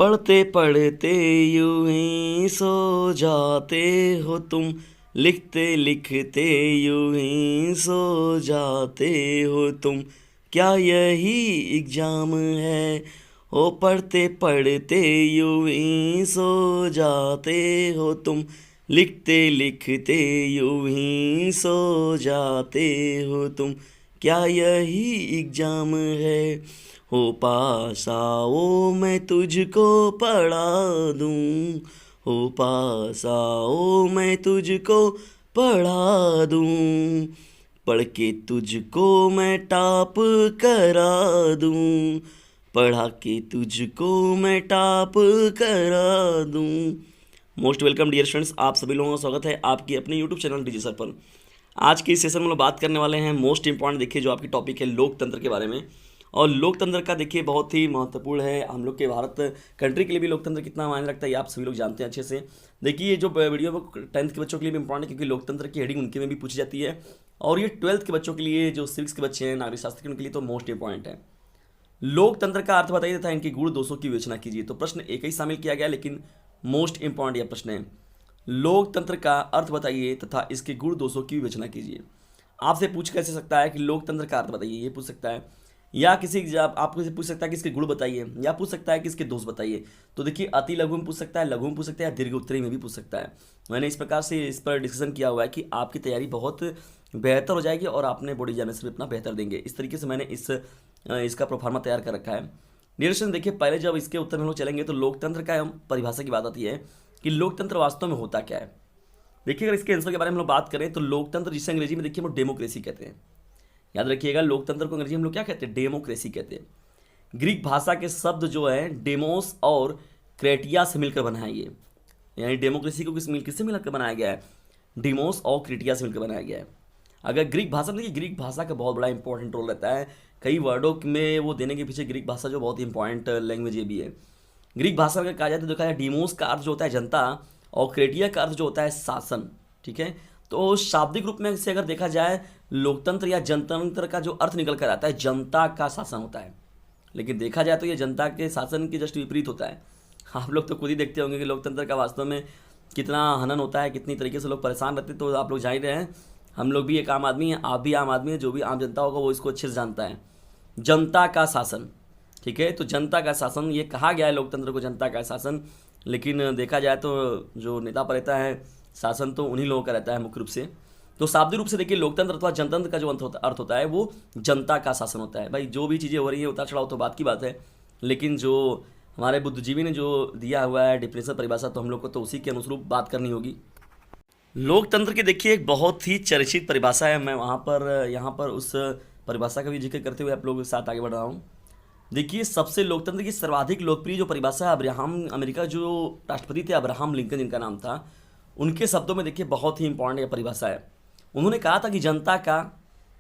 पढ़ते पढ़ते यूं ही सो जाते हो तुम, लिखते लिखते यूं ही सो जाते हो तुम, क्या यही एग्जाम है? ओ पढ़ते पढ़ते यूं ही सो जाते हो तुम, लिखते लिखते यूं ही सो जाते हो तुम, क्या यही एग्जाम है? हो पास आओ मैं तुझको पढ़ा दूँ, हो पास आओ मैं तुझको पढ़ा दूँ, पढ़ के तुझको मैं टॉप करा दूँ, पढ़ा के तुझको मैं टॉप करा दूँ। मोस्ट वेलकम डियर स्टूडेंट्स, आप सभी लोगों का स्वागत है आपकी अपने यूट्यूब चैनल डीजी सर पर। आज के इस सेशन में लोग बात करने वाले हैं मोस्ट इंपॉर्टेंट, देखिए जो आपकी टॉपिक है लोकतंत्र के बारे में। और लोकतंत्र का देखिए बहुत ही महत्वपूर्ण है हम लोग के भारत कंट्री के लिए भी लोकतंत्र कितना मायने रखता है ये आप सभी लोग जानते हैं अच्छे से। देखिए ये जो वीडियो वो 10th के बच्चों के लिए भी इंपॉर्टेंट है क्योंकि लोकतंत्र की हेडिंग उनके में भी पूछी जाती है, और ये 12th के बच्चों के लिए जो सिविक्स के बच्चे हैं नागरिक शास्त्र के उनके लिए तो मोस्ट इंपॉर्टेंट है। लोकतंत्र का अर्थ बताइए तथा इनके गुण दोषों की विवेचना कीजिए। तो प्रश्न एक ही शामिल किया गया लेकिन मोस्ट इंपॉर्टेंट यह प्रश्न है, लोकतंत्र का अर्थ बताइए तथा इसके गुण दोषों की विवेचना कीजिए। आपसे पूछ कैसे सकता है कि लोकतंत्र का अर्थ बताइए, ये पूछ सकता है, या किसी आपको से पूछ सकता है कि इसके गुण बताइए, या पूछ सकता है कि इसके दोष बताइए। तो देखिए अति लघु में पूछ सकता है, लघु में पूछ सकता है, दीर्घ उत्तरी में भी पूछ सकता है। मैंने इस प्रकार से इस पर डिस्कशन किया हुआ है कि आपकी तैयारी बहुत बेहतर हो जाएगी और आपने बोर्ड एग्जामिनेशन में अपना बेहतर देंगे। इस तरीके से मैंने इसका प्रोफार्मा तैयार कर रखा है। निरीक्षण देखिए, पहले जब इसके उत्तर में हम लोग चलेंगे तो लोकतंत्र का परिभाषा की बात आती है कि लोकतंत्र वास्तव में होता क्या है। देखिए अगर इसके आंसर के बारे में हम लोग बात करें तो लोकतंत्र जिसे अंग्रेजी में देखिए हम लोग डेमोक्रेसी कहते हैं। याद रखिएगा लोकतंत्र को अंग्रेजी में हम लोग क्या कहते हैं? डेमोक्रेसी कहते हैं। ग्रीक भाषा के शब्द जो है डेमोस और क्रेटिया से मिलकर बना है ये, यानी डेमोक्रेसी को किससे मिलकर बनाया गया है? डिमोस और क्रिटिया से मिलकर बनाया गया है। अगर ग्रीक भाषा में देखिए, ग्रीक भाषा का बहुत बड़ा इंपॉर्टेंट रोल रहता है कई वर्डों में वो देने के पीछे ग्रीक भाषा जो बहुत ही इंपॉर्टेंट लैंग्वेज ये भी है। ग्रीक भाषा में कहा जाए तो देखा जाए डिमोस का अर्थ जो होता है जनता और क्रेटिया का अर्थ जो होता है शासन। ठीक है, तो शाब्दिक रूप में से अगर देखा जाए लोकतंत्र या जनतंत्र का जो अर्थ निकल कर आता है जनता का शासन होता है, लेकिन देखा जाए तो ये जनता के शासन के जस्ट विपरीत होता है। आप लोग तो खुद ही देखते होंगे कि लोकतंत्र का वास्तव में कितना हनन होता है, कितनी तरीके से लोग परेशान रहते हैं। तो आप लोग जान रहे हैं, हम लोग भी एक आम आदमी हैं, आप भी आम आदमी हैं, जो भी आम जनता होगा वो इसको अच्छे से जानता है। जनता का शासन, ठीक है, तो जनता का शासन ये कहा गया है लोकतंत्र को जनता का शासन, लेकिन देखा जाए तो जो नेता पर रहता है शासन तो उन्हीं लोगों का रहता है मुख्य रूप से। तो शाब्दिक रूप से देखिए लोकतंत्र अथवा जनतंत्र का जो अर्थ होता है वो जनता का शासन होता है। भाई जो भी चीज़ें हो रही है उतार चढ़ाव तो बात की बात है, लेकिन जो हमारे बुद्धिजीवी ने जो दिया हुआ है डिफिनेशन परिभाषा तो हम लोग को तो उसी के अनुरूप बात करनी होगी। लोकतंत्र की देखिए एक बहुत ही चर्चित परिभाषा है, मैं यहाँ पर उस परिभाषा का भी जिक्र करते हुए आप लोगों के साथ आगे बढ़ रहा हूँ। देखिए सबसे लोकतंत्र की सर्वाधिक लोकप्रिय जो परिभाषा है अमेरिका जो राष्ट्रपति थे अब्राहम लिंकन जिनका नाम था, उनके शब्दों में देखिए बहुत ही इंपॉर्टेंट परिभाषा है। उन्होंने कहा था कि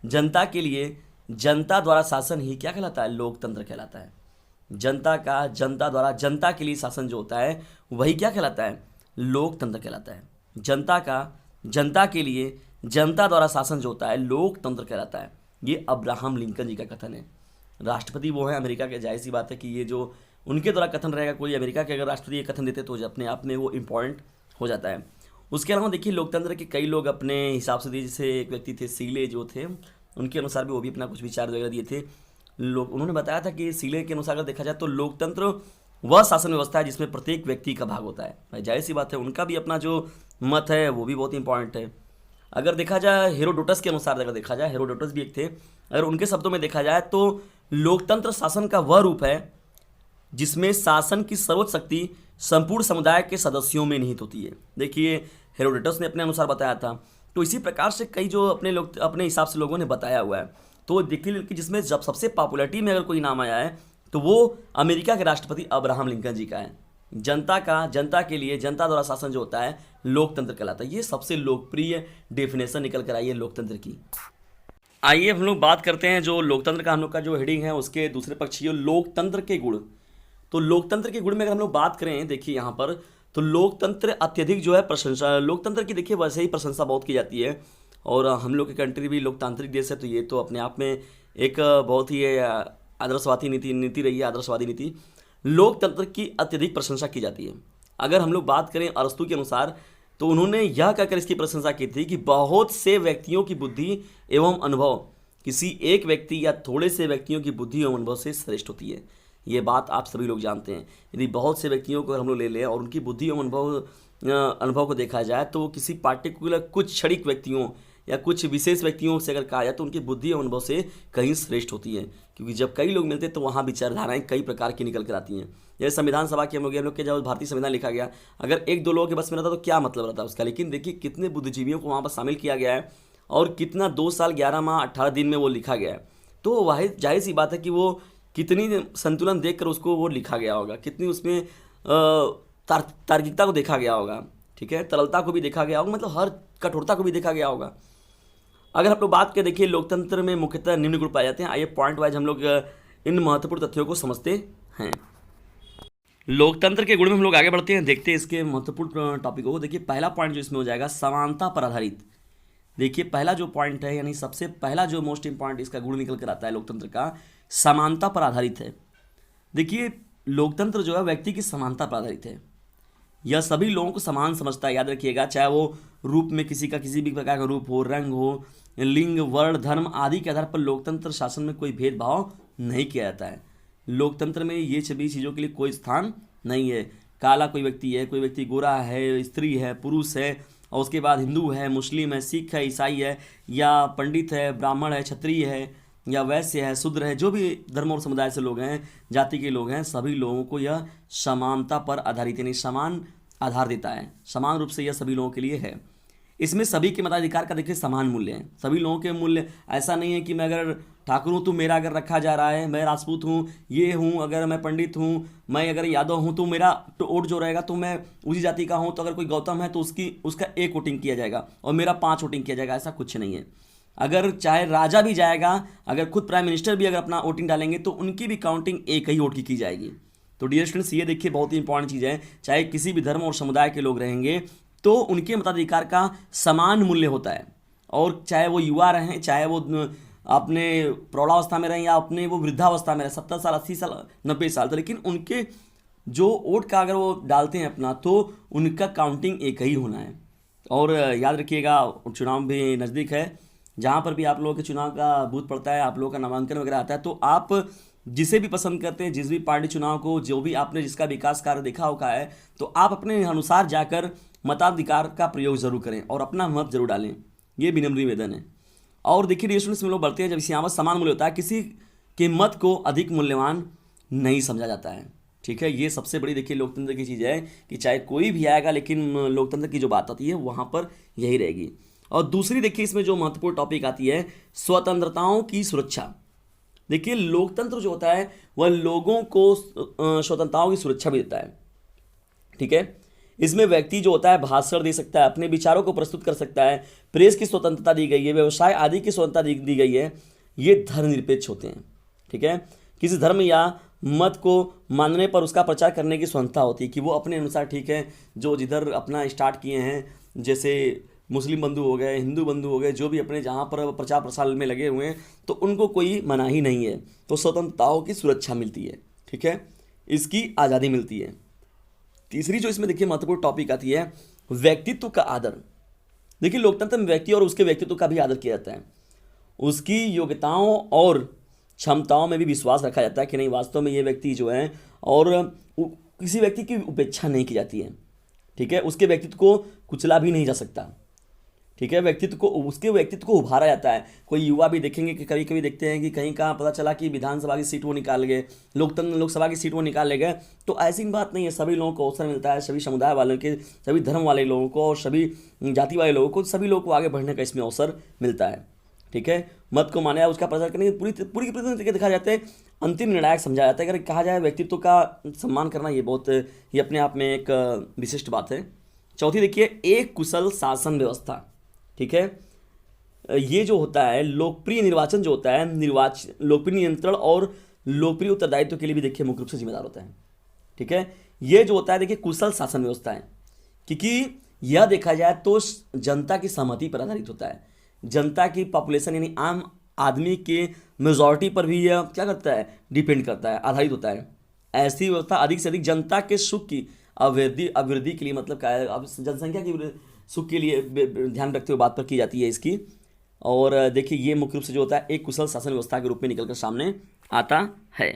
जनता के लिए जनता द्वारा शासन ही क्या कहलाता है? लोकतंत्र कहलाता है। जनता द्वारा जनता के लिए शासन जो होता है वही क्या कहलाता है? लोकतंत्र कहलाता है। जनता के लिए जनता द्वारा शासन जो होता है लोकतंत्र कहलाता है। ये अब्राहम लिंकन जी का कथन है। राष्ट्रपति वो है अमेरिका के, जाहिर सी बात है कि ये जो उनके द्वारा कथन रहेगा, कोई अमेरिका के अगर राष्ट्रपति ये कथन देते तो अपने आप में वो इंपॉर्टेंट हो जाता है। उसके अलावा देखिए लोकतंत्र के कई लोग अपने हिसाब से दिए, जैसे एक व्यक्ति थे सीले जो थे, उनके अनुसार भी वो भी अपना कुछ विचार वगैरह दिए थे। उन्होंने बताया था कि सीले के अनुसार अगर देखा जाए तो लोकतंत्र वह शासन व्यवस्था है जिसमें प्रत्येक व्यक्ति का भाग होता है। भाई जाहिर सी बात है उनका भी अपना जो मत है वो भी बहुत इंपॉर्टेंट है। अगर देखा जाए हेरोडोटस के अनुसार, अगर देखा जाए हेरोडोटस भी एक थे, अगर उनके शब्दों में देखा जाए तो लोकतंत्र शासन का वह रूप है जिसमें शासन की सर्वोच्च शक्ति संपूर्ण समुदाय के सदस्यों में निहित होती है। देखिए हेरोडोटस ने अपने अनुसार बताया था, तो इसी प्रकार से कई जो अपने हिसाब से लोगों ने बताया हुआ है। तो देखिए कि जिसमें जब सबसे पॉपुलरिटी में अगर कोई नाम आया है तो वो अमेरिका के राष्ट्रपति अब्राहम लिंकन जी का है। जनता के लिए जनता द्वारा शासन जो होता है लोकतंत्र कहलाता है। ये सबसे लोकप्रिय डेफिनेशन निकल कर आई है लोकतंत्र की। आइए हम लोग बात करते हैं जो लोकतंत्र का हम लोग का जो हेडिंग है उसके दूसरे पक्षीय लोकतंत्र के गुण। तो लोकतंत्र के गुण में अगर हम लोग बात करें, देखिए यहाँ पर तो लोकतंत्र अत्यधिक जो है प्रशंसा, लोकतंत्र की देखिए वैसे ही प्रशंसा बहुत की जाती है, और हम लोग की कंट्री भी लोकतांत्रिक देश है, तो ये तो अपने आप में एक बहुत ही आदर्शवादी नीति रही है, आदर्शवादी नीति। लोकतंत्र की अत्यधिक प्रशंसा की जाती है। अगर हम लोग बात करें अरस्तु के अनुसार, तो उन्होंने यह कहकर इसकी प्रशंसा की थी कि बहुत से व्यक्तियों की बुद्धि एवं अनुभव किसी एक व्यक्ति या थोड़े से व्यक्तियों की बुद्धि एवं अनुभव से श्रेष्ठ होती है। ये बात आप सभी लोग जानते हैं। यदि बहुत से व्यक्तियों को हम लोग ले लें और उनकी बुद्धि एवं अनुभव को देखा जाए, तो किसी पार्टिकुलर कुछ क्षणिक व्यक्तियों या कुछ विशेष व्यक्तियों से अगर कहा जाए तो उनकी बुद्धि एवं अनुभव से कहीं श्रेष्ठ होती है। क्योंकि जब कई लोग मिलते हैं तो वहाँ विचारधाराएं कई प्रकार की निकल कर आती हैं। जैसे संविधान सभा के हम लोग के जब भारतीय संविधान लिखा गया, अगर एक दो लोगों के बस में रहता तो क्या मतलब रहता उसका, लेकिन देखिए कितने बुद्धिजीवियों को वहाँ पर शामिल किया गया है और कितना 2 साल 11 माह 18 दिन में वो लिखा गया है। तो वह जाहिर सी बात है कि वो कितनी संतुलन देखकर उसको वो लिखा गया होगा, कितनी उसमें तार्किकता को देखा गया होगा, ठीक है, तरलता को भी देखा गया होगा, मतलब हर कठोरता को भी देखा गया होगा। अगर आप लोग बात करें, देखिए लोकतंत्र में मुख्यतः निम्न गुण पाए जाते हैं। आइए पॉइंट वाइज हम लोग इन महत्वपूर्ण तथ्यों को समझते हैं। लोकतंत्र के गुण में हम लोग आगे बढ़ते हैं, देखते हैं इसके महत्वपूर्ण टॉपिकों को। देखिए पहला पॉइंट जो इसमें हो जाएगा, समानता पर आधारित। देखिए पहला जो पॉइंट है, यानी सबसे पहला जो मोस्ट इंपॉर्टेंट इसका गुण निकल कर आता है लोकतंत्र का, समानता पर आधारित है। देखिए लोकतंत्र जो है व्यक्ति की समानता पर आधारित है। यह सभी लोगों को समान समझता है, याद रखिएगा, चाहे वो रूप में किसी का किसी भी प्रकार का रूप हो, रंग हो, लिंग, वर्ण, धर्म आदि के आधार पर लोकतंत्र शासन में कोई भेदभाव नहीं किया जाता है। लोकतंत्र में ये सभी चीज़ों के लिए कोई स्थान नहीं है। काला कोई व्यक्ति है, कोई व्यक्ति गोरा है, स्त्री है, पुरुष है, और उसके बाद हिंदू है, मुस्लिम है, सिख है, ईसाई है, या पंडित है, ब्राह्मण है, क्षत्रिय है, या वैश्य है, शूद्र है, जो भी धर्म और समुदाय से लोग हैं, जाति के लोग हैं, सभी लोगों को यह समानता पर आधारित यानी समान आधार देता है। समान रूप से यह सभी लोगों के लिए है। इसमें सभी के मताधिकार का देखिए समान मूल्य है। सभी लोगों के मूल्य, ऐसा नहीं है कि मैं अगर ठाकुर हूँ तो मेरा अगर रखा जा रहा है, मैं राजपूत हूँ, ये हूँ, अगर मैं पंडित हूँ, मैं अगर यादव हूँ तो मेरा वोट जो रहेगा तो मैं उसी जाति का हूँ, तो अगर कोई गौतम है तो उसका 1 वोटिंग किया जाएगा और मेरा 5 वोटिंग किया जाएगा, ऐसा कुछ नहीं है। अगर चाहे राजा भी जाएगा, अगर खुद प्राइम मिनिस्टर भी अगर अपना वोटिंग डालेंगे तो उनकी भी काउंटिंग एक ही वोट की जाएगी। तो डियर स्टूडेंट्स, ये देखिए बहुत ही इंपॉर्टेंट चीज़ है। चाहे किसी भी धर्म और समुदाय के लोग रहेंगे तो उनके मताधिकार का समान मूल्य होता है। और चाहे वो युवा रहें, चाहे वो अपने प्रौढ़ावस्था में रहें या अपने वो वृद्धावस्था में रहें, 70 साल, 80 साल, 90 साल, तो लेकिन उनके जो वोट का अगर वो डालते हैं अपना, तो उनका काउंटिंग एक ही होना है। और याद रखिएगा चुनाव भी नज़दीक है, जहाँ पर भी आप लोगों के चुनाव का बूथ पड़ता है, आप लोगों का नामांकन वगैरह आता है, तो आप जिसे भी पसंद करते हैं, जिस भी पार्टी चुनाव को, जो भी आपने जिसका विकास कार्य देखा होगा है, तो आप अपने अनुसार जाकर मताधिकार का प्रयोग जरूर करें और अपना मत जरूर डालें। ये विनम्र निवेदन है। और देखिए डियर स्टूडेंट्स, हम लोग बढ़ते हैं, जब इसे यहाँ पर समान मूल्य होता है, किसी के मत को अधिक मूल्यवान नहीं समझा जाता है। ठीक है, ये सबसे बड़ी देखिए लोकतंत्र की चीज़ है कि चाहे कोई भी आएगा, लेकिन लोकतंत्र की जो बात आती है वहाँ पर यही रहेगी। और दूसरी देखिए इसमें जो महत्वपूर्ण टॉपिक आती है, स्वतंत्रताओं की सुरक्षा। देखिए लोकतंत्र जो होता है वह लोगों को स्वतंत्रताओं की सुरक्षा भी देता है। ठीक है, इसमें व्यक्ति जो होता है भाषण दे सकता है, अपने विचारों को प्रस्तुत कर सकता है, प्रेस की स्वतंत्रता दी गई है, व्यवसाय आदि की स्वतंत्रता दी गई है। ये धर्मनिरपेक्ष होते हैं। ठीक है, किसी धर्म या मत को मानने पर उसका प्रचार करने की स्वतंत्रता होती है कि वो अपने अनुसार, ठीक है, जो जिधर अपना स्टार्ट किए हैं, जैसे मुस्लिम बंधु हो गए, हिंदू बंधु हो गए, जो भी अपने जहाँ पर प्रचार प्रसार में लगे हुए हैं, तो उनको कोई मनाही नहीं है। तो स्वतंत्रताओं की सुरक्षा मिलती है। ठीक है, इसकी आज़ादी मिलती है। तीसरी जो इसमें देखिए महत्वपूर्ण टॉपिक आती है, व्यक्तित्व का आदर। देखिए लोकतंत्र में व्यक्ति और उसके व्यक्तित्व का भी आदर किया जाता है। उसकी योग्यताओं और क्षमताओं में भी विश्वास रखा जाता है कि नहीं, वास्तव में ये व्यक्ति जो है, और किसी व्यक्ति की उपेक्षा नहीं की जाती है। ठीक है, उसके व्यक्तित्व को कुचला भी नहीं जा सकता। ठीक है, उसके व्यक्तित्व को उभारा जाता है। कोई युवा भी देखेंगे कि कभी कभी देखते हैं कि कहीं का पता चला कि विधानसभा की सीट वो निकाल गए, लोकसभा की सीट वो निकाल ले गए, तो ऐसी बात नहीं है। सभी लोगों को अवसर मिलता है, सभी समुदाय वालों के, सभी धर्म वाले लोगों को और सभी जाति वाले लोगों को, सभी लोगों को आगे बढ़ने का इसमें अवसर मिलता है। ठीक है, मत को माने, उसका प्रचार करने की पूरी तरीके देखा जाता है, अंतिम निर्णायक समझा जाता है। अगर कहा जाए व्यक्तित्व का सम्मान करना, ये अपने आप में एक विशिष्ट बात है। चौथी देखिए, एक कुशल शासन व्यवस्था। ठीक है, ये जो होता है लोकप्रिय निर्वाचन जो होता है, लोकप्रिय नियंत्रण और लोकप्रिय उत्तरदायित्व के लिए भी देखिए मुख्य रूप से जिम्मेदार होता है। ठीक है, ये जो होता है देखिए कुशल शासन व्यवस्था है, क्योंकि यह देखा जाए तो जनता की सहमति पर आधारित होता है। जनता की पॉपुलेशन यानी आम आदमी के मेजॉरिटी पर भी यह क्या करता है, डिपेंड करता है, आधारित होता है। ऐसी व्यवस्था अधिक से अधिक जनता के सुख की अभिवृद्धि के लिए, मतलब क्या है, अब जनसंख्या की सुख के लिए ध्यान रखते हुए बात पर की जाती है इसकी। और देखिए ये मुख्य रूप से जो होता है एक कुशल शासन व्यवस्था के रूप में निकलकर सामने आता है।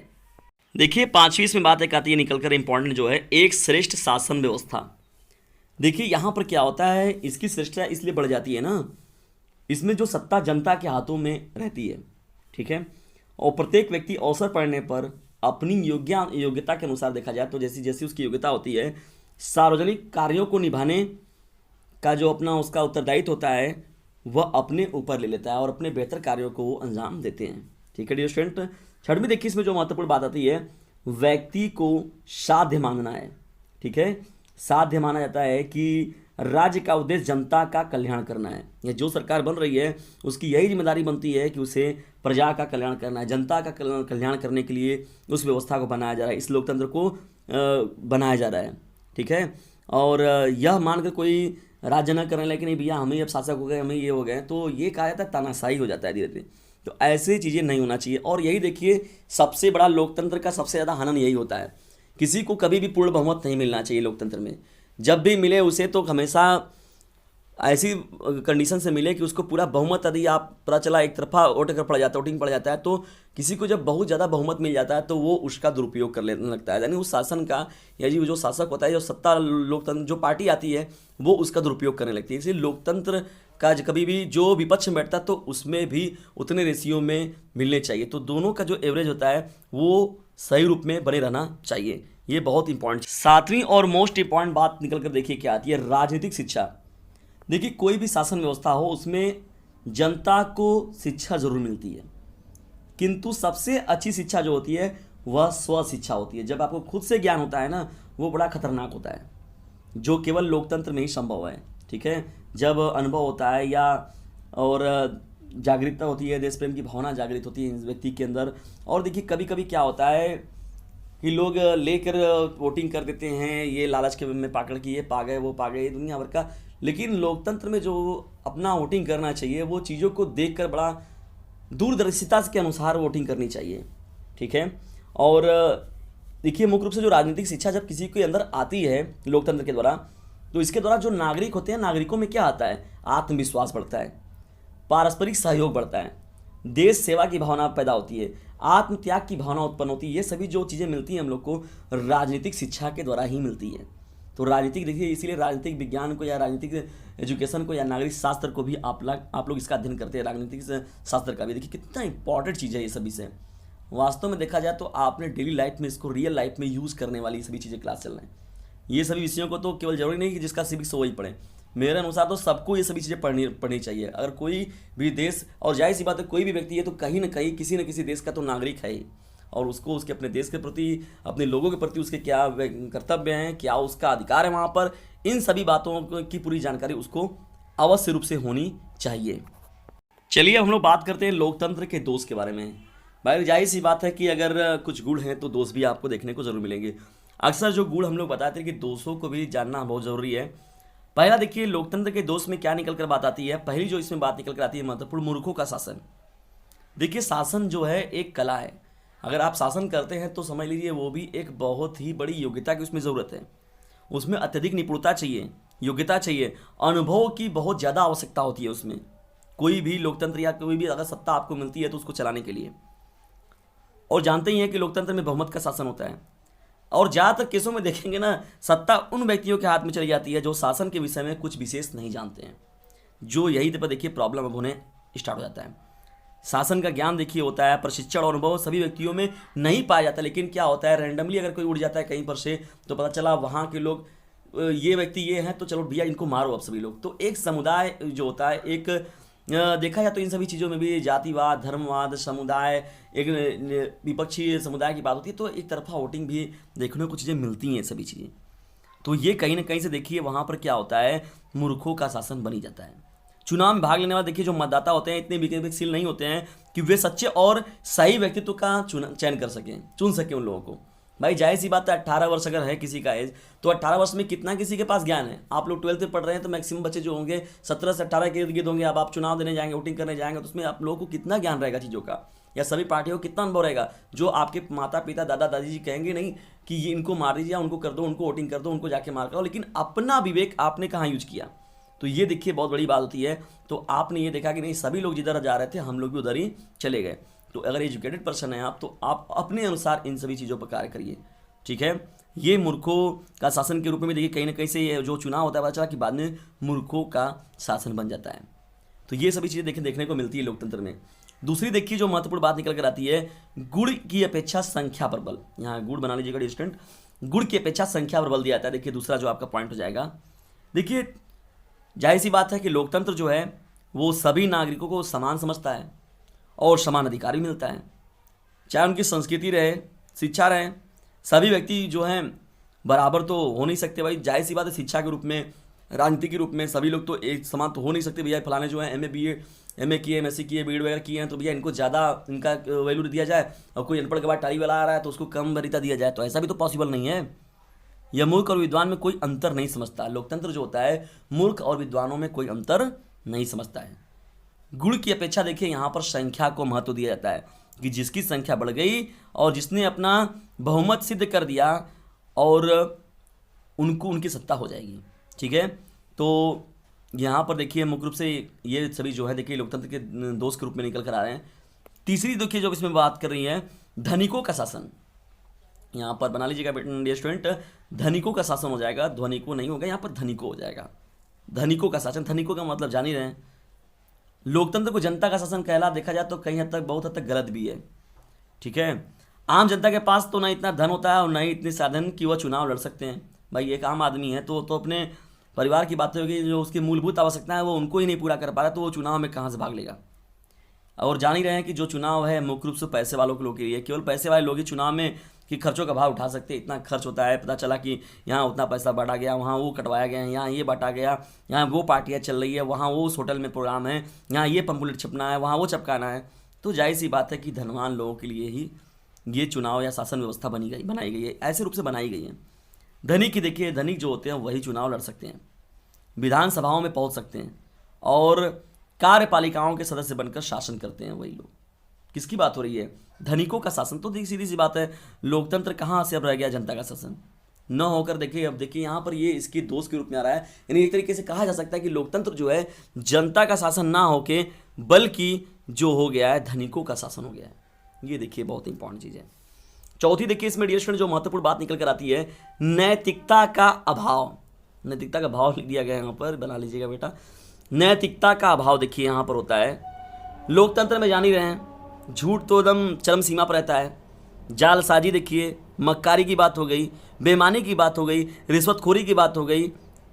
देखिए 5वीं इसमें बात एक आती है निकलकर इंपॉर्टेंट, जो है एक श्रेष्ठ शासन व्यवस्था। देखिए यहाँ पर क्या होता है, इसकी श्रेष्ठता इसलिए बढ़ जाती है ना, इसमें जो सत्ता जनता के हाथों में रहती है, ठीक है, और प्रत्येक व्यक्ति अवसर पड़ने पर अपनी योग्यता के अनुसार देखा जाए तो जैसी जैसी उसकी योग्यता होती है, सार्वजनिक कार्यों को निभाने का जो अपना उसका उत्तरदायित्व होता है वह अपने ऊपर ले लेता है और अपने बेहतर कार्यों को वो अंजाम देते हैं। ठीक है डियर स्टूडेंट, 6वीं देखिए इसमें जो महत्वपूर्ण बात आती है, व्यक्ति को साध्य मानना है। ठीक है, साध्य माना जाता है कि राज्य का उद्देश्य जनता का कल्याण करना है, या जो सरकार बन रही है उसकी यही जिम्मेदारी बनती है कि उसे प्रजा का कल्याण करना है, जनता का कल्याण करने के लिए उस व्यवस्था को बनाया जा रहा है, इस लोकतंत्र को बनाया जा रहा है। ठीक है, और यह मानकर कोई राज्य न करने लगे कि नहीं भैया हमें अब शासक हो गए, हमें ये हो गए, तो ये कहा जाता है तानाशाही हो जाता है धीरे धीरे। तो ऐसी चीज़ें नहीं होना चाहिए। और यही देखिए सबसे बड़ा लोकतंत्र का सबसे ज़्यादा हनन यही होता है, किसी को कभी भी पूर्ण बहुमत नहीं मिलना चाहिए लोकतंत्र में। जब भी मिले उसे तो हमेशा ऐसी कंडीशन से मिले कि उसको पूरा बहुमत, यदि आप पता चला एक तरफा वोटिंग पड़ जाता है तो किसी को जब बहुत ज़्यादा बहुमत मिल जाता है तो वो उसका दुरुपयोग कर लेने लगता है, यानी उस शासन का या जी जो शासक होता है, जो सत्ता लोकतंत्र जो पार्टी आती है वो उसका दुरुपयोग करने लगती है। इसलिए लोकतंत्र का कभी भी जो विपक्ष में बैठता है तो उसमें भी उतने रेशियो में मिलने चाहिए, तो दोनों का जो एवरेज होता है वो सही रूप में बने रहना चाहिए। ये बहुत इंपॉर्टेंट। 7वीं और मोस्ट इंपॉर्टेंट बात निकल कर देखिए क्या आती है, राजनीतिक शिक्षा। देखिए कोई भी शासन व्यवस्था हो उसमें जनता को शिक्षा जरूर मिलती है, किंतु सबसे अच्छी शिक्षा जो होती है वह स्व शिक्षा होती है। जब आपको खुद से ज्ञान होता है ना, वो बड़ा खतरनाक होता है, जो केवल लोकतंत्र में ही संभव है। ठीक है, जब अनुभव होता है या और जागरूकता होती है, देश प्रेम की भावना जागृत होती है व्यक्ति के अंदर। और देखिए कभी कभी क्या होता है कि लोग लेकर वोटिंग कर देते हैं, ये लालच के में पाकड़ की ये पा गए वो पा गए दुनिया भर का, लेकिन लोकतंत्र में जो अपना वोटिंग करना चाहिए वो चीज़ों को देखकर बड़ा दूरदर्शिता के अनुसार वोटिंग करनी चाहिए। ठीक है, और देखिए मुख्य रूप से जो राजनीतिक शिक्षा जब किसी के अंदर आती है लोकतंत्र के द्वारा, तो इसके द्वारा जो नागरिक होते हैं, नागरिकों में क्या आता है, आत्मविश्वास बढ़ता है, पारस्परिक सहयोग बढ़ता है, देश सेवा की भावना पैदा होती है, आत्मत्याग की भावना उत्पन्न होती है। ये सभी जो चीज़ें मिलती हैं हम लोग को राजनीतिक शिक्षा के द्वारा ही मिलती है। तो राजनीतिक देखिए इसीलिए राजनीतिक विज्ञान को या राजनीतिक एजुकेशन को या नागरिक शास्त्र को भी आप लोग इसका अध्ययन करते हैं। राजनीतिक शास्त्र का भी देखिए कितना इंपॉर्टेंट चीज़ है ये सभी से। वास्तव में देखा जाए तो आपने डेली लाइफ में इसको रियल लाइफ में यूज़ करने वाली सभी चीज़ें क्लास चल रहे हैं। ये सभी विषयों को तो केवल जरूरी नहीं कि जिसका सिविक्स हो वही पढ़े, मेरे अनुसार तो सबको ये सभी चीज़ें पढ़नी चाहिए। अगर कोई भी देश, और जाहिर सी बात है कोई भी व्यक्ति है तो कहीं ना कहीं किसी न किसी देश का तो नागरिक है ही, और उसको उसके अपने देश के प्रति, अपने लोगों के प्रति उसके क्या कर्तव्य हैं, क्या उसका अधिकार है वहाँ पर, इन सभी बातों की पूरी जानकारी उसको अवश्य रूप से होनी चाहिए। चलिए हम लोग बात करते हैं लोकतंत्र के दोष के बारे में। भाई जाहिर सी बात है कि अगर कुछ गुण हैं तो दोष भी आपको देखने को जरूर मिलेंगे। अक्सर जो गुण हम लोग बताते हैं कि दोषों को भी जानना बहुत ज़रूरी है। पहला देखिए लोकतंत्र के दोष में क्या निकल कर बात आती है, पहली जो इसमें बात निकल कर आती है महत्वपूर्ण, मूर्खों का शासन। देखिए शासन जो है एक कला है, अगर आप शासन करते हैं तो समझ लीजिए वो भी एक बहुत ही बड़ी योग्यता की उसमें ज़रूरत है, उसमें अत्यधिक निपुणता चाहिए, योग्यता चाहिए, अनुभव की बहुत ज़्यादा आवश्यकता होती है उसमें। कोई भी लोकतंत्र या कोई भी अगर सत्ता आपको मिलती है तो उसको चलाने के लिए, और जानते ही हैं कि लोकतंत्र में बहुमत का शासन होता है, और ज़्यादातर केसों में देखेंगे ना सत्ता उन व्यक्तियों के हाथ में चली जाती है जो शासन के विषय में कुछ विशेष नहीं जानते हैं, जो यही पर देखिए प्रॉब्लम अब होने स्टार्ट हो जाता है। शासन का ज्ञान देखिए होता है, प्रशिक्षण और अनुभव सभी व्यक्तियों में नहीं पाया जाता, लेकिन क्या होता है रैंडमली अगर कोई उड़ जाता है कहीं पर से तो पता चला वहाँ के लोग ये व्यक्ति ये हैं तो चलो भैया इनको मारो अब सभी लोग। तो एक समुदाय जो होता है, एक देखा जाए तो इन सभी चीज़ों में भी जातिवाद, धर्मवाद, समुदाय, एक विपक्षी समुदाय की बात होती है, तो एक तरफा वोटिंग भी देखने को चीज़ें मिलती हैं सभी चीज़ें। तो ये कहीं ना कहीं से देखिए वहाँ पर क्या होता है, मूर्खों का शासन बनी जाता है। चुनाव में भाग लेने वाले देखिए जो मतदाता होते हैं इतने विकसित नहीं होते हैं कि वे सच्चे और सही व्यक्तित्व का चयन कर सकें, चुन सकें उन लोगों को। भाई जाहिर सी बात है 18 वर्ष अगर है किसी का एज, तो 18 वर्ष में कितना किसी के पास ज्ञान है। आप लोग 12th में पढ़ रहे हैं तो मैक्सिमम बच्चे जो होंगे 17 से 18 के इर्द गिर्द होंगे। अब आप चुनाव देने जाएंगे, वोटिंग करने जाएंगे तो उसमें आप लोगों को कितना ज्ञान रहेगा चीज़ों का, या सभी पार्टियों को कितना अनुभव रहेगा। जो आपके माता पिता दादा दादी जी कहेंगे नहीं कि ये इनको मार दीजिए, उनको कर दो, उनको वोटिंग कर दो, उनको जाके मार करो, लेकिन अपना विवेक आपने कहाँ यूज किया। तो ये देखिए बहुत बड़ी बात होती है। तो आपने ये देखा कि नहीं सभी लोग जिधर जा रहे थे हम लोग भी उधर ही चले गए। तो अगर एजुकेटेड पर्सन है आप, तो आप अपने अनुसार इन सभी चीज़ों पर कार्य करिए, ठीक है। ये मूर्खों का शासन के रूप में देखिए कहीं ना कहीं से ये जो चुनाव होता है पता चला कि बाद में मूर्खों का शासन बन जाता है। तो ये सभी चीज़ें देखने को मिलती है लोकतंत्र में। दूसरी देखिए जो महत्वपूर्ण बात निकल कर आती है, गुड़ की अपेक्षा संख्या पर बल। यहाँ गुड़ बना लीजिएगा स्टूडेंट, गुड़ की अपेक्षा संख्या पर बल दिया जाता है। देखिए दूसरा जो आपका पॉइंट हो जाएगा, देखिए जाहिर सी बात है कि लोकतंत्र जो है वो सभी नागरिकों को समान समझता है और समान अधिकार भी मिलता है, चाहे उनकी संस्कृति रहे, शिक्षा रहे। सभी व्यक्ति जो हैं बराबर तो हो नहीं सकते भाई, जाहिर सी बात है। शिक्षा के रूप में, राजनीति के रूप में सभी लोग तो एक समान तो हो नहीं सकते। भैया फलाने जो है एमए बीए एमए किए, एमएससी किए, बीएड वगैरह किए हैं, तो भैया इनको ज़्यादा इनका वैल्यू दिया जाए, और कोई अनपढ़ के बाद टाली वाला आ रहा है तो उसको कम वरीयता दिया जाए, तो ऐसा भी तो पॉसिबल नहीं है। यह मूर्ख और विद्वान में कोई अंतर नहीं समझता। लोकतंत्र जो होता है मूर्ख और विद्वानों में कोई अंतर नहीं समझता है। गुण की अपेक्षा देखिए यहाँ पर संख्या को महत्व दिया जाता है कि जिसकी संख्या बढ़ गई और जिसने अपना बहुमत सिद्ध कर दिया और उनको उनकी सत्ता हो जाएगी, ठीक है। तो यहाँ पर देखिए मुख्य रूप से ये सभी जो है देखिए लोकतंत्र के दोष के रूप में निकल कर आ रहे हैं। तीसरी देखिए जो इसमें बात कर रही है धनिकों का शासन, यहाँ पर बना लीजिएगा डियर स्टूडेंट, धनिकों का शासन हो जाएगा, ध्वनिकों नहीं होगा, यहाँ पर धनिकों हो जाएगा। धनिकों का शासन, धनिकों का मतलब जान ही रहे हैं। लोकतंत्र को जनता का शासन कहला देखा जाए तो कहीं हद तक बहुत हद तक गलत भी है, ठीक है। आम जनता के पास तो ना इतना धन होता है और ना ही इतने साधन कि वह चुनाव लड़ सकते हैं। भाई एक आम आदमी है तो अपने परिवार की बात होगी, जो उसकी मूलभूत आवश्यकता है वो उनको ही नहीं पूरा कर पा रहा, तो वो चुनाव में कहाँ से भाग लेगा। और जान ही रहे हैं कि जो चुनाव है मुख्य रूप से पैसे वालों के लोग के लिए, केवल पैसे वाले लोग ही चुनाव में कि खर्चों का भाव उठा सकते हैं। इतना खर्च होता है, पता चला कि यहाँ उतना पैसा बांटा गया, वहाँ वो कटवाया गया, यहाँ ये बांटा गया, यहाँ वो पार्टियाँ चल रही है, वहाँ वो उस होटल में प्रोग्राम है, यहाँ ये पंपलेट छपना है, वहाँ वो चपकाना है। तो जाहिर सी बात है कि धनवान लोगों के लिए ही ये चुनाव या शासन व्यवस्था बनाई गई है, ऐसे रूप से बनाई गई है। धनिक की देखिए, धनिक जो होते हैं वही चुनाव लड़ सकते हैं, विधानसभाओं में पहुँच सकते हैं और कार्यपालिकाओं के सदस्य बनकर शासन करते हैं वही लोग। किसकी बात हो रही है? धनिकों का शासन। तो देखिए सीधी सी बात है, लोकतंत्र कहाँ से अब रह गया जनता का शासन न होकर। देखिए अब देखिए यहाँ पर ये इसके दोष के रूप में आ रहा है। यानी एक तरीके से कहा जा सकता है कि लोकतंत्र जो है जनता का शासन ना होके बल्कि जो हो गया है धनिकों का शासन हो गया है। ये देखिए बहुत इंपॉर्टेंट चीज़ है। चौथी देखिए इसमें डियर स्टूडेंट जो महत्वपूर्ण बात निकल कर आती है, नैतिकता का अभाव। नैतिकता का अभाव लिख दिया गया है यहाँ पर, बना लीजिएगा बेटा। नैतिकता का अभाव देखिए यहाँ पर होता है। लोकतंत्र में जान ही रहे हैं झूठ तो एकदम चरम सीमा पर रहता है। जालसाजी देखिए, मक्कारी की बात हो गई, बेईमानी की बात हो गई, रिश्वतखोरी की बात हो गई,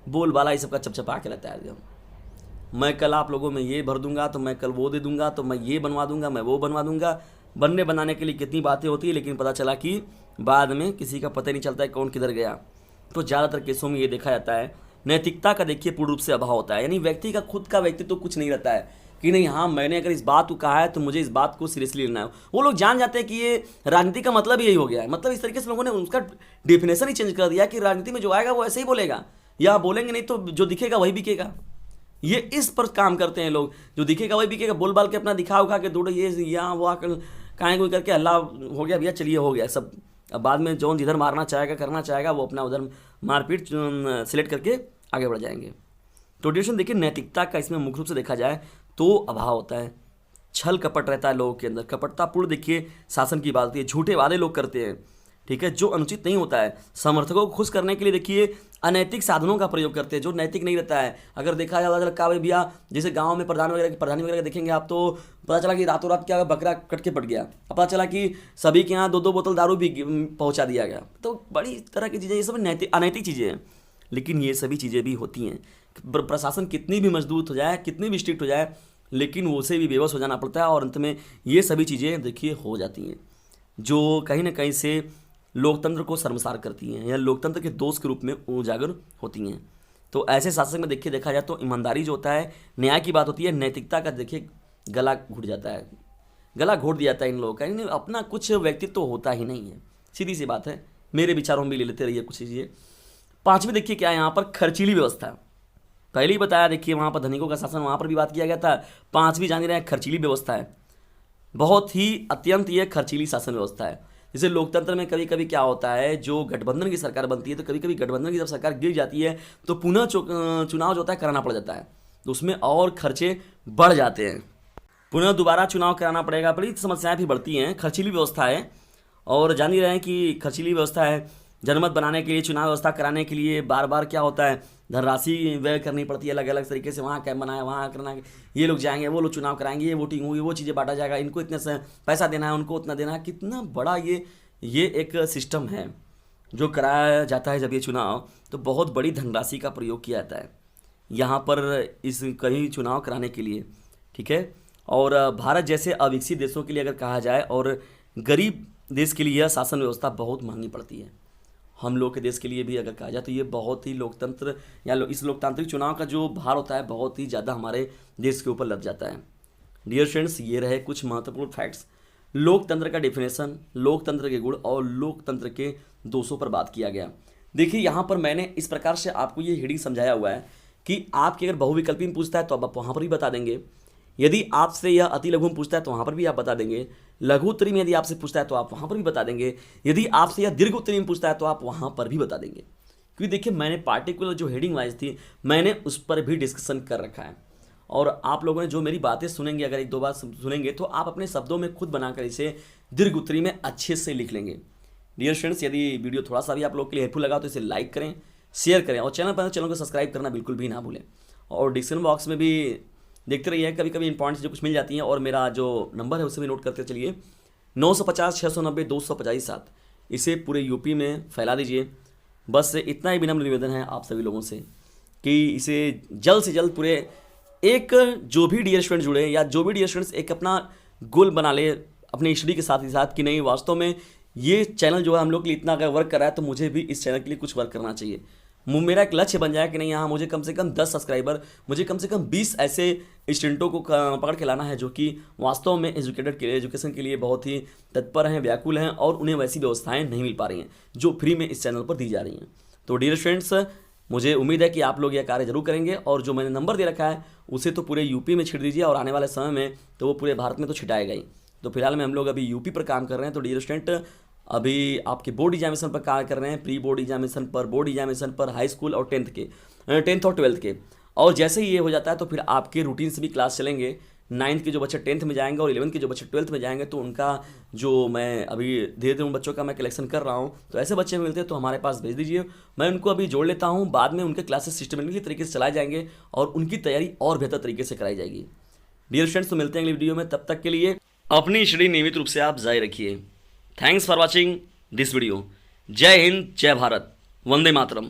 बोलबाला ये सब का चपचपा के रहता है एकदम। मैं कल आप लोगों में ये भर दूंगा तो मैं कल वो दे दूंगा, तो मैं ये बनवा दूंगा, मैं वो बनवा दूंगा। बनने बनाने के लिए कितनी बातें होती है, लेकिन पता चला कि बाद में किसी का पता नहीं चलता है कौन किधर गया। तो ज़्यादातर केसों में ये देखा जाता है नैतिकता का देखिए पूर्ण रूप से अभाव होता है। यानी व्यक्ति का खुद का व्यक्तित्व कुछ नहीं रहता है कि नहीं हाँ मैंने अगर इस बात को कहा है तो मुझे इस बात को सीरियसली लेना है। वो लोग जान जाते हैं कि ये राजनीति का मतलब यही हो गया है। मतलब इस तरीके से लोगों ने उसका डेफिनेशन ही चेंज कर दिया कि राजनीति में जो आएगा वो ऐसे ही बोलेगा, या बोलेंगे नहीं तो जो दिखेगा वही बिकेगा। ये इस पर काम करते हैं लोग, जो दिखेगा वही बिकेगा, बोल बाल के अपना दिखा उखा के दौड़ो ये यहाँ वो आकर काहे कोई करके हल्ला हो गया भैया, चलिए हो गया सब। अब बाद में जो जिधर मारना चाहेगा करना चाहेगा वो अपना उधर मारपीट सिलेक्ट करके आगे बढ़ जाएंगे। तो डिस्कशन देखिए नैतिकता का इसमें मुख्य रूप से देखा जाए तो अभाव होता है। छल कपट रहता है लोगों के अंदर, कपटतापूर्ण देखिए शासन की बात होती है, झूठे वादे लोग करते हैं, ठीक है, जो अनुचित नहीं होता है। समर्थकों को खुश करने के लिए देखिए अनैतिक साधनों का प्रयोग करते हैं जो नैतिक नहीं रहता है। अगर देखा जाए का भैया जैसे गांव में प्रधानी वगैरह देखेंगे आप, तो पता चला कि रातों रात क्या बकरा कट के पड़ गया, पता चला कि सभी के यहाँ 2-2 बोतल दारू भी पहुँचा दिया गया। तो बड़ी तरह की चीज़ें, ये सब अनैतिक चीज़ें हैं, लेकिन ये सभी चीज़ें भी होती हैं। प्रशासन कितनी भी मजबूत हो जाए, कितनी भी स्ट्रिक्ट हो जाए, लेकिन उसे भी बेबस हो जाना पड़ता है और अंत में ये सभी चीज़ें देखिए हो जाती हैं जो कहीं ना कहीं से लोकतंत्र को शर्मसार करती हैं या लोकतंत्र के दोष के रूप में उजागर होती हैं। तो ऐसे शासन में देखिए देखा जाए तो ईमानदारी जो होता है, न्याय की बात होती है, नैतिकता का देखिए गला घुट जाता है, गला घोट दिया जाता है इन लोगों का। इन्हें अपना कुछ व्यक्तित्व तो होता ही नहीं है, सीधी सी बात है। मेरे विचारों में भी ले लेते रहिए कुछ चीज़ें। पाँचवीं देखिए क्या है यहाँ पर, खर्चीली व्यवस्था। पहले ही बताया देखिए वहाँ पर धनिकों का शासन, वहाँ पर भी बात किया गया था। पाँचवीं जान रहे हैं खर्चीली व्यवस्था है। बहुत ही अत्यंत ये खर्चीली शासन व्यवस्था है। जैसे लोकतंत्र में कभी कभी क्या होता है, जो गठबंधन की सरकार बनती है तो कभी कभी गठबंधन की जब सरकार गिर जाती है तो पुनः चुनाव जो होता है कराना पड़ जाता है, तो उसमें और खर्चे बढ़ जाते हैं। पुनः दोबारा चुनाव कराना पड़ेगा, बड़ी समस्याएं भी बढ़ती हैं, खर्चीली व्यवस्था है। और जान ही रहे हैं कि खर्चीली व्यवस्था है। जनमत बनाने के लिए, चुनाव व्यवस्था कराने के लिए बार बार क्या होता है, धनराशि व्यय करनी पड़ती है अलग अलग तरीके से। वहाँ कैंप बनाया, वहाँ करना है, ये लोग जाएंगे, वो लोग चुनाव कराएंगे, ये वोटिंग होगी, वो चीज़ें बांटा जाएगा, इनको इतने से पैसा देना है, उनको उतना देना है। कितना बड़ा ये एक सिस्टम है जो कराया जाता है जब ये चुनाव, तो बहुत बड़ी धनराशि का प्रयोग किया जाता है यहाँ पर इस कहीं चुनाव कराने के लिए। ठीक है। और भारत जैसे अविकसित देशों के लिए अगर कहा जाए और गरीब देश के लिए यह शासन व्यवस्था बहुत महंगी पड़ती है। हम लोग के देश के लिए भी अगर कहा जाए तो ये बहुत ही लोकतंत्र या इस लोकतांत्रिक चुनाव का जो भार होता है बहुत ही ज़्यादा हमारे देश के ऊपर लग जाता है। डियर फ्रेंड्स, ये रहे कुछ महत्वपूर्ण फैक्ट्स, लोकतंत्र का डेफिनेशन, लोकतंत्र के गुण और लोकतंत्र के दोषों पर बात किया गया। देखिए यहाँ पर मैंने इस प्रकार से आपको ये हेडिंग समझाया हुआ है कि आपके अगर बहुविकल्पी में पूछता है तो आप वहाँ पर भी बता देंगे, यदि आपसे यह अति लघु में पूछता है तो वहाँ पर भी आप बता देंगे, लघु उत्तरी में यदि आपसे पूछता है तो आप वहाँ पर भी बता देंगे, यदि आपसे यह दीर्घ उत्तरी में पूछता है तो आप वहाँ पर भी बता देंगे। क्योंकि देखिए मैंने पार्टिकुलर जो हेडिंग वाइज थी मैंने उस पर भी डिस्कशन कर रखा है, और आप लोगों ने जो मेरी बातें सुनेंगे, अगर एक दो बार सुनेंगे तो आप अपने शब्दों में खुद बनाकर इसे दीर्घ उत्तरी में अच्छे से लिख लेंगे। डियर फ्रेंड्स, यदि वीडियो थोड़ा सा भी आप लोग के लिए हेल्पफुल लगा तो इसे लाइक करें, शेयर करें, और चैनल को सब्सक्राइब करना बिल्कुल भी ना भूलें। और डिस्क्रिप्शन बॉक्स में भी देखते रहिए, कभी कभी इंपॉर्टेंट जो कुछ मिल जाती हैं, और मेरा जो नंबर है उसे भी नोट करते चलिए, 950 690 250 इसे पूरे यूपी में फैला दीजिए। बस इतना ही विनम्र निवेदन है आप सभी लोगों से कि इसे जल्द से जल्द पूरे एक जो भी डियर स्टूडेंट जुड़े या जो भी डियर स्टूडेंट्स एक अपना गोल बना ले अपने स्टडी के साथ ही साथ कि नहीं वास्तव में ये चैनल जो है हम लोग के लिए इतना अगर वर्क कर रहा है तो मुझे भी इस चैनल के लिए कुछ वर्क करना चाहिए। मेरा एक लक्ष्य बन जाए कि नहीं यहाँ मुझे कम से कम 10 सब्सक्राइबर, मुझे कम से कम 20 ऐसे स्टूडेंटों को पकड़ के लाना है जो कि वास्तव में एजुकेशन के लिए बहुत ही तत्पर हैं, व्याकुल हैं, और उन्हें वैसी व्यवस्थाएं नहीं मिल पा रही हैं जो फ्री में इस चैनल पर दी जा रही हैं। तो डियर फ्रेंड्स, मुझे उम्मीद है कि आप लोग यह कार्य जरूर करेंगे, और जो मैंने नंबर दे रखा है उसे तो पूरे यूपी में छिड़ दीजिए, और आने वाले समय में तो वो पूरे भारत में तो छिटाएगा ही। तो फिलहाल में हम लोग अभी यूपी पर काम कर रहे हैं। तो डियर स्टूडेंट, अभी आपके बोर्ड एग्जामिनेशन पर कार्य कर रहे हैं, प्री बोर्ड एग्जामिनेशन पर, बोर्ड एग्जामिनेशन पर, हाई स्कूल और 10th और 12th के। और जैसे ही ये हो जाता है तो फिर आपके रूटीन से भी क्लास चलेंगे। 9th के जो बच्चे 10th में जाएंगे और 11th के जो बच्चे 12th में जाएंगे, तो उनका जो मैं अभी धीरे धीरे उन बच्चों का मैं कलेक्शन कर रहा हूँ, तो ऐसे बच्चे मिलते हैं तो हमारे पास भेज दीजिए, मैं उनको अभी जोड़ लेता हूँ। बाद में उनके क्लासेस सिस्टमेटिकली तरीके से चलाए जाएंगे और उनकी तैयारी और बेहतर तरीके से कराई जाएगी। डियर फ्रेंड्स, तो मिलते हैं अगली वीडियो में, तब तक के लिए अपनी स्टडी नियमित रूप से आप जारी रखिए। Thanks for watching this video. जय हिंद, जय भारत, वंदे मातरम।